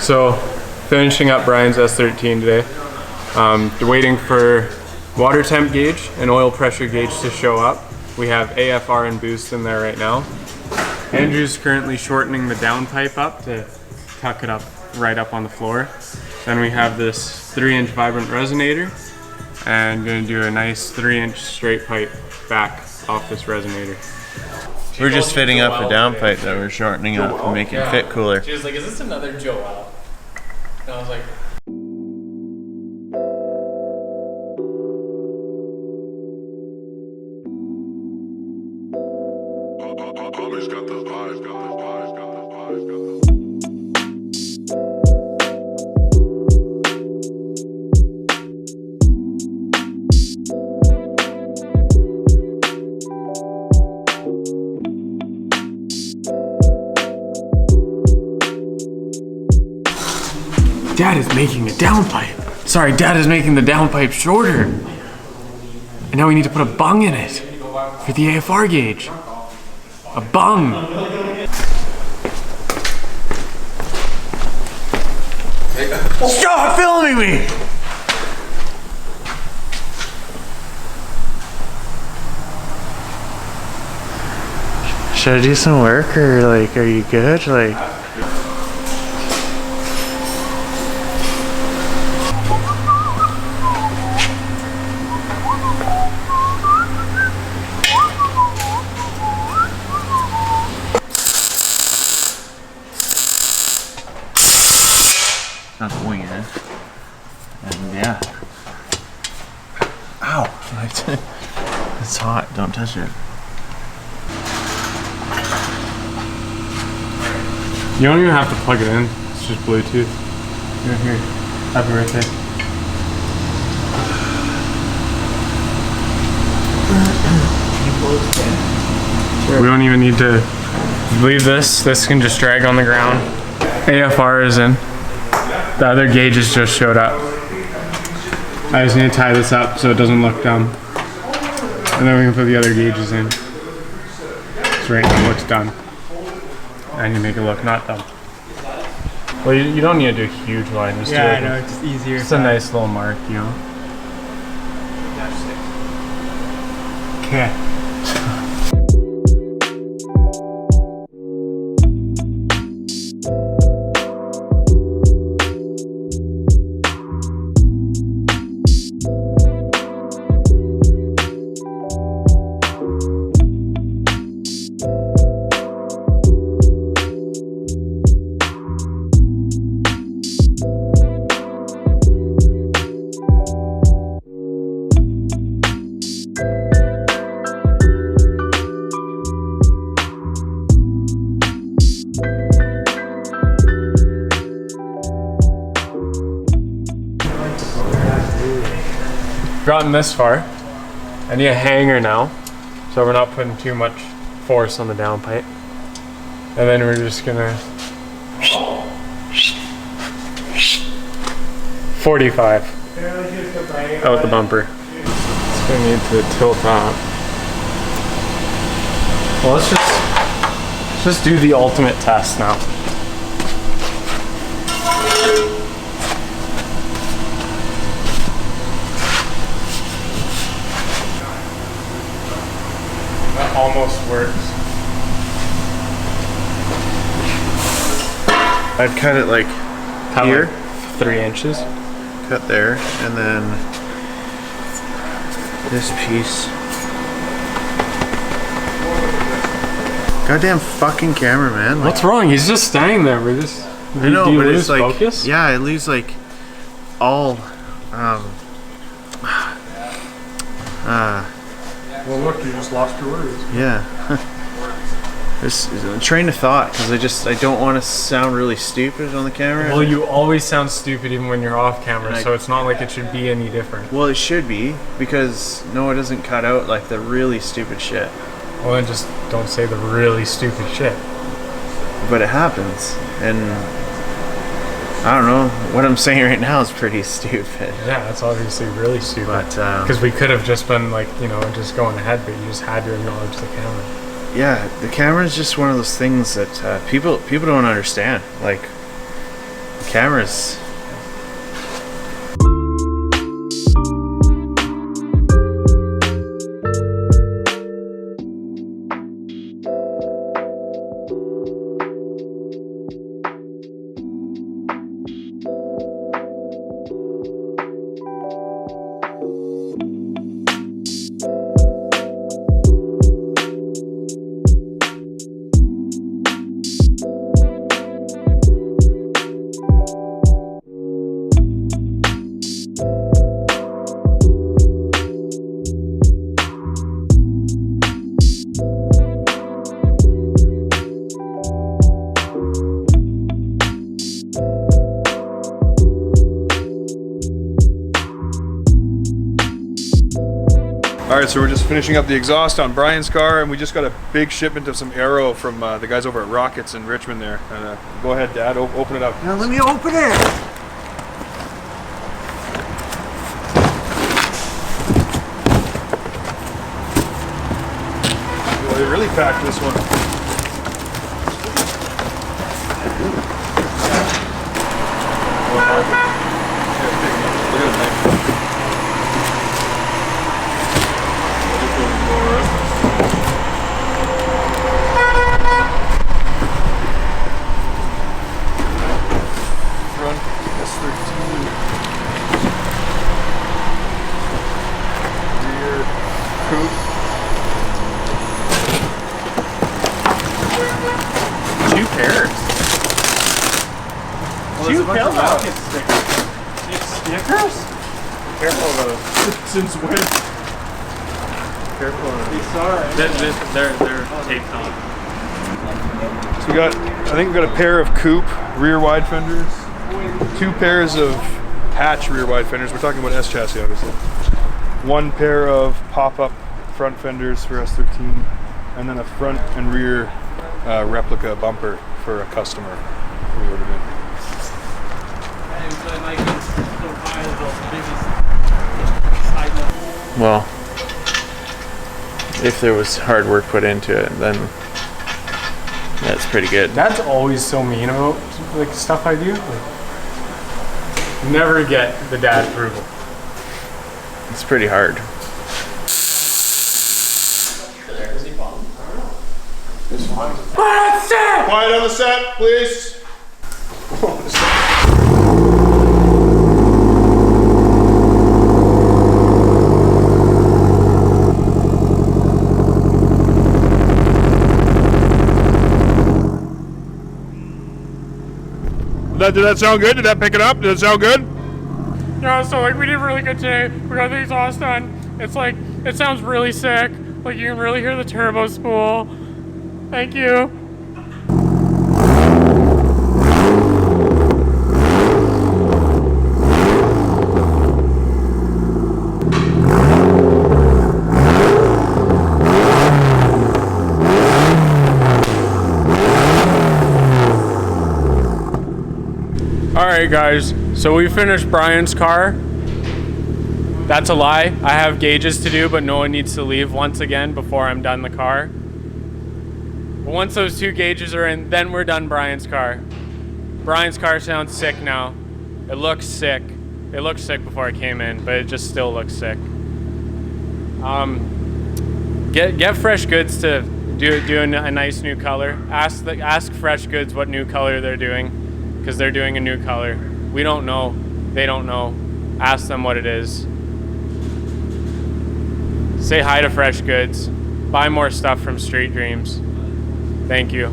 So, finishing up Brian's S13 today. Waiting for water temp gauge and oil pressure gauge to show up. We have AFR and boost in there right now. Andrew's currently shortening the downpipe up to tuck it up right up on the floor. Then we have this 3-inch vibrant resonator and going to do a nice 3-inch straight pipe back off this resonator. We're just fitting up a downpipe that we're shortening up and making it fit cooler. She was like, is this another Joel? And I was like, always got the vibe, got the vibe, got the vibe, got the Dad is making a downpipe. Sorry, Dad is making the downpipe shorter. And now we need to put a bung in it for the AFR gauge. A bung. Stop filming me! Should I do some work or like, are you good? Like. Not going in. And yeah. Ow! It's hot. Don't touch it. You don't even have to plug it in. It's just Bluetooth. Here. Happy birthday. We don't even need to leave this. This can just drag on the ground. AFR is in. The other gauges just showed up. I just need to tie this up so it doesn't look dumb. And then we can put the other gauges in. So right now it looks done. And you make it look not dumb. Well, you don't need to do a huge line. Just yeah, do I know, it's easier. It's a nice little mark, you know? Okay. Gotten this far. I need a hanger now, so we're not putting too much force on the downpipe. And then we're just gonna 45 out the bumper. It's gonna need to tilt up. Well, let's just do the ultimate test now. Almost works. I'd cut it like here, like 3 inches. cut there, and then this piece. Goddamn fucking camera, man. Like, What's wrong? He's just standing there. We're just. I know, do you but lose it's like, focus? yeah, it leaves like all. Well, look, you just lost your words. Yeah. This is a train of thought because I don't want to sound really stupid on the camera. Well, you always sound stupid even when you're off camera, And so it's not like it should be any different. Well, it should be because no, it doesn't cut out like the really stupid shit. Well, then just don't say the really stupid shit. But it happens, and I don't know. What I'm saying right now is pretty stupid. Yeah, that's obviously really stupid. But because we could have just been like, you know, just going ahead, but you just had to acknowledge the camera. yeah, the camera is just one of those things that people don't understand. Like, the cameras. Alright, so we're just finishing up the exhaust on Brian's car, and we just got a big shipment of some aero from the guys over at Rockets in Richmond there. And, go ahead, Dad, open it up. Now let me open it. Well, they really packed this one. Look at it, front S13, rear coupe. Two pairs. Two pillows. Stickers? Careful though. Since when? Careful. They're taped on. So we got, I think we got a pair of coupe rear wide fenders, 2 pairs of hatch rear wide fenders. We're talking about S chassis, obviously. 1 pair of pop-up front fenders for S13, and then a front and rear replica bumper for a customer we ordered in. Well, if there was hard work put into it, then that's pretty good. Dad's always so mean about like stuff I do. Like, never get the dad approval. It's pretty hard. Quiet on the set, please. Did that sound good? Did that pick it up? Did it sound good? Yeah, so like we did really good today. We got the exhaust done. It's like, it sounds really sick. Like you can really hear the turbo spool. Thank you. Alright guys, so we finished Brian's car. That's a lie. I have gauges to do, but no one needs to leave once again before I'm done the car. But once those 2 gauges are in, then we're done Brian's car. Brian's car sounds sick now. It looks sick. It looked sick before I came in, but it just still looks sick. Get Fresh Goods to do a nice new color. Ask Fresh Goods what new color they're doing, because they're doing a new color. We don't know. They don't know. Ask them what it is. Say hi to Fresh Goods. Buy more stuff from Street Dreams. Thank you.